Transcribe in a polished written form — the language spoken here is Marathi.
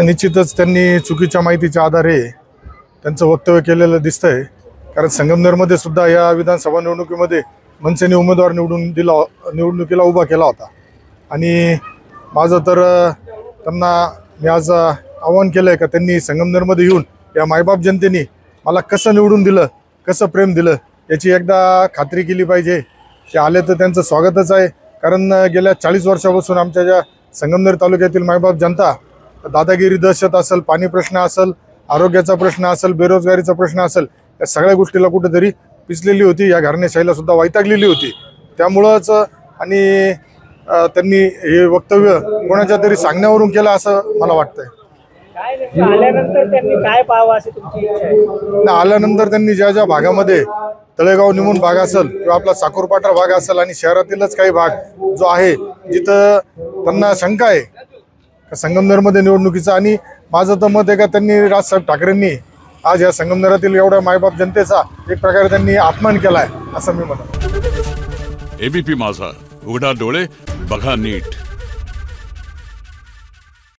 निश्चितच त्यांनी चुकीच्या माहितीच्या आधारे त्यांचं वक्तव्य केलेलं दिसतंय। कारण संगमनेरमध्ये सुद्धा या विधानसभा निवडणुकीमध्ये मनसेने उमेदवार निवडणुकीला उभा केला होता आणि माझं तर त्यांना मी आज आवाहन केलं आहे का त्यांनी संगमनेरमध्ये येऊन या मायबाप जनतेने मला कसं निवडून दिलं, कसं प्रेम दिलं याची एकदा खात्री केली पाहिजे। ते आले तर त्यांचं स्वागतच आहे। कारण गेल्या 40 वर्षापासून आमच्या ज्या संगमनेर तालुक्यातील मायबाप जनता दादागिरी दहशत असेल, पाणी प्रश्न असेल, आरोग्याचा प्रश्न असेल, बेरोजगारीचा प्रश्न असेल, या सगळ्या गोष्टीला कुठेतरी पिचलेली होती। या घराणेशाहीला सुद्धा वैतागलेली होती। त्यामुळंच आणि त्यांनी हे वक्तव्य कोणाच्या तरी सांगण्यावरून केलं असं मला वाटतंय। आल्यानंतर त्यांनी काय पाहावं अशी तुमची इच्छा आहे? आल्यानंतर त्यांनी ज्या ज्या भागामध्ये तळेगाव निमून भाग असेल किंवा आपला साकोरपाटा भाग असेल आणि शहरातीलच काही भाग जो आहे जिथं त्यांना शंका आहे संगमनेरमध्ये निवडणुकीचा, आणि माझं तर मत आहे का त्यांनी राजसाहेब ठाकरेंनी आज या संगमनेरातील एवढ्या मायबाप जनतेचा एक प्रकारे त्यांनी अपमान केलाय असं मी म्हणतो। एबीपी माझा, उघडा डोळे बघा नीट।